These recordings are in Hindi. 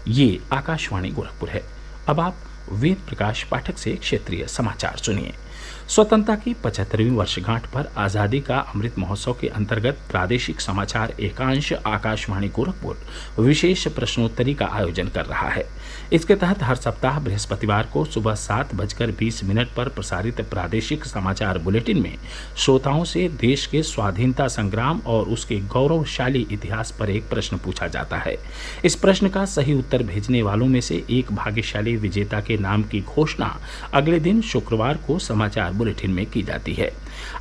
ये आकाशवाणी गोरखपुर है। अब आप वेद प्रकाश पाठक से क्षेत्रीय समाचार सुनिए। स्वतंत्रता की 75वीं वर्षगांठ पर आज़ादी का अमृत महोत्सव के अंतर्गत प्रादेशिक समाचार एकांश आकाशवाणी गोरखपुर विशेष प्रश्नोत्तरी का आयोजन कर रहा है। इसके तहत हर सप्ताह बृहस्पतिवार को सुबह 7:20 पर प्रसारित प्रादेशिक समाचार बुलेटिन में श्रोताओं से देश के स्वाधीनता संग्राम और उसके गौरवशाली इतिहास पर एक प्रश्न पूछा जाता है। इस प्रश्न का सही उत्तर भेजने वालों में से एक भाग्यशाली विजेता के नाम की घोषणा अगले दिन शुक्रवार को समाचार बुलेटिन में की जाती है।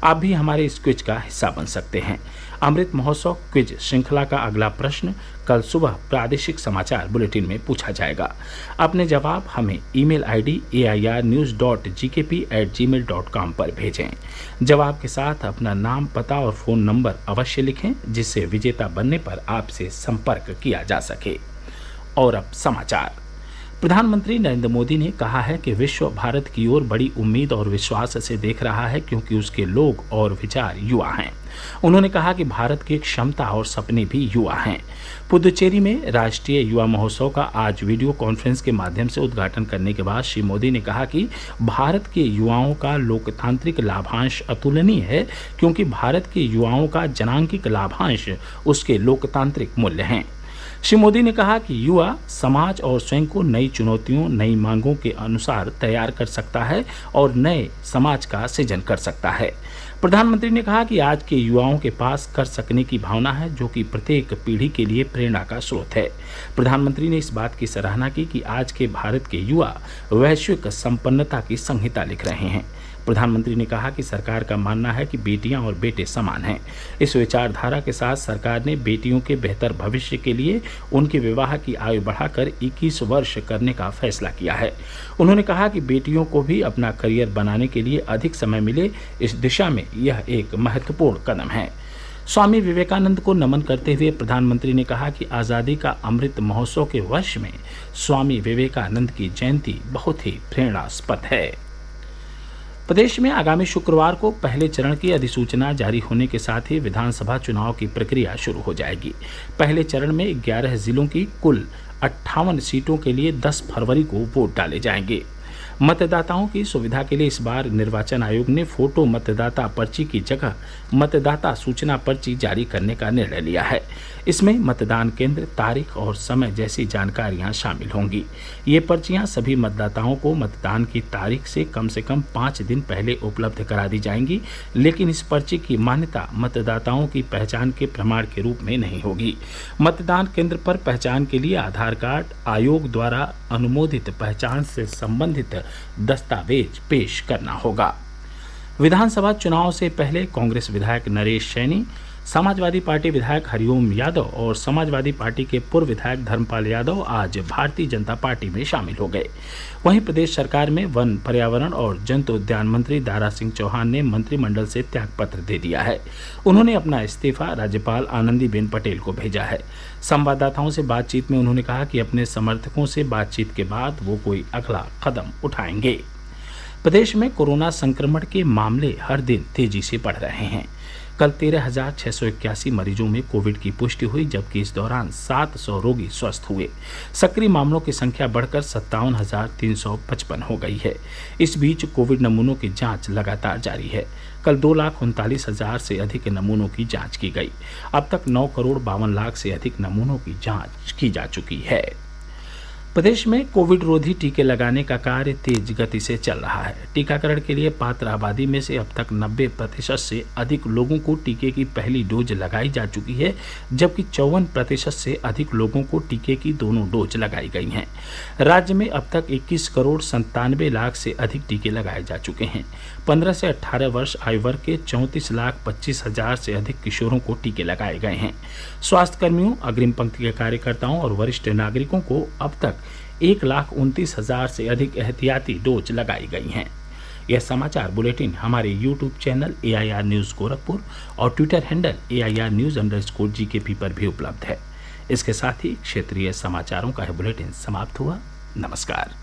आप भी हमारे इस क्विज का हिस्सा बन सकते हैं। अमृत महोत्सव क्विज श्रृंखला का अगला प्रश्न कल सुबह प्रादेशिक समाचार बुलेटिन में पूछा जाएगा। अपने जवाब हमें ईमेल आईडी airnews.gkp@gmail.com पर भेजें। जवाब के साथ अपना नाम, पता और फ़ोन नंबर अवश्य लिखें, जिससे विजेता बनने पर आपसे संपर्क किया जा सके। और अब समाचार। प्रधानमंत्री नरेंद्र मोदी ने कहा है कि विश्व भारत की ओर बड़ी उम्मीद और विश्वास से देख रहा है, क्योंकि उसके लोग और विचार युवा हैं। उन्होंने कहा कि भारत की क्षमता और सपने भी युवा हैं। पुदुचेरी में राष्ट्रीय युवा महोत्सव का आज वीडियो कॉन्फ्रेंस के माध्यम से उद्घाटन करने के बाद श्री मोदी ने कहा कि भारत के युवाओं का लोकतांत्रिक लाभांश अतुलनीय है, क्योंकि भारत के युवाओं का जनांकिक लाभांश उसके लोकतांत्रिक मूल्य हैं। श्री मोदी ने कहा कि युवा समाज और स्वयं को नई चुनौतियों, नई मांगों के अनुसार तैयार कर सकता है और नए समाज का सृजन कर सकता है। प्रधानमंत्री ने कहा कि आज के युवाओं के पास कर सकने की भावना है, जो कि प्रत्येक पीढ़ी के लिए प्रेरणा का स्रोत है। प्रधानमंत्री ने इस बात की सराहना की कि आज के भारत के युवा वैश्विक संपन्नता की संहिता लिख रहे हैं। प्रधानमंत्री ने कहा कि सरकार का मानना है कि बेटियां और बेटे समान हैं। इस विचारधारा के साथ सरकार ने बेटियों के बेहतर भविष्य के लिए उनके विवाह की आयु बढ़ाकर 21 वर्ष करने का फैसला किया है। उन्होंने कहा कि बेटियों को भी अपना करियर बनाने के लिए अधिक समय मिले, इस दिशा में यह एक महत्वपूर्ण कदम है। स्वामी विवेकानंद को नमन करते हुए प्रधानमंत्री ने कहा कि आज़ादी का अमृत महोत्सव के वर्ष में स्वामी विवेकानंद की जयंती बहुत ही प्रेरणास्पद है। प्रदेश में आगामी शुक्रवार को पहले चरण की अधिसूचना जारी होने के साथ ही विधानसभा चुनाव की प्रक्रिया शुरू हो जाएगी। पहले चरण में 11 जिलों की कुल 58 सीटों के लिए 10 फरवरी को वोट डाले जाएंगे। मतदाताओं की सुविधा के लिए इस बार निर्वाचन आयोग ने फोटो मतदाता पर्ची की जगह मतदाता सूचना पर्ची जारी करने का निर्णय लिया है। इसमें मतदान केंद्र, तारीख और समय जैसी जानकारियां शामिल होंगी। ये पर्चियां सभी मतदाताओं को मतदान की तारीख से कम 5 दिन पहले उपलब्ध करा दी जाएंगी, लेकिन इस पर्ची की मान्यता मतदाताओं की पहचान के प्रमाण के रूप में नहीं होगी। मतदान केंद्र पर पहचान के लिए आधार कार्ड, आयोग द्वारा अनुमोदित पहचान से संबंधित दस्तावेज पेश करना होगा। विधानसभा चुनाव से पहले कांग्रेस विधायक नरेश सैनी, समाजवादी पार्टी विधायक हरिओम यादव और समाजवादी पार्टी के पूर्व विधायक धर्मपाल यादव आज भारतीय जनता पार्टी में शामिल हो गए। वहीं प्रदेश सरकार में वन, पर्यावरण और जंतु उद्यान मंत्री दारा सिंह चौहान ने मंत्रिमंडल से त्यागपत्र दे दिया है। उन्होंने अपना इस्तीफा राज्यपाल आनंदीबेन पटेल को भेजा है। संवाददाताओं से बातचीत में उन्होंने कहा कि अपने समर्थकों से बातचीत के बाद वो कोई अगला कदम उठाएंगे। प्रदेश में कोरोना संक्रमण के मामले हर दिन तेजी से बढ़ रहे हैं। कल 13,681 मरीजों में कोविड की पुष्टि हुई, जबकि इस दौरान 700 रोगी स्वस्थ हुए। सक्रिय मामलों की संख्या बढ़कर 57,355 हो गई है। इस बीच कोविड नमूनों की जांच लगातार जारी है। कल 2,39,000 से अधिक नमूनों की जांच की गई। अब तक 9,52,00,000 से अधिक नमूनों की जांच की जा चुकी है। प्रदेश में कोविड रोधी टीके लगाने का कार्य तेज गति से चल रहा है। टीकाकरण के लिए पात्र आबादी में से अब तक 90% से अधिक लोगों को टीके की पहली डोज लगाई जा चुकी है, जबकि 54% से अधिक लोगों को टीके की दोनों डोज लगाई गई हैं। राज्य में अब तक 21,97,00,000 से अधिक टीके लगाए जा चुके हैं। 15 से 18 वर्ष आयु वर्ग के 34,25,000 से अधिक किशोरों को टीके लगाए गए हैं। स्वास्थ्यकर्मियों, अग्रिम पंक्ति के कार्यकर्ताओं और वरिष्ठ नागरिकों को अब तक 1,29,000 से अधिक एहतियाती डोज लगाई गई हैं। यह समाचार बुलेटिन हमारे YouTube channel AIR news Gorakhpur और ट्विटर हैंडल AIR News_GKP पर भी उपलब्ध है। इसके साथ ही क्षेत्रीय समाचारों का यह बुलेटिन समाप्त हुआ। नमस्कार।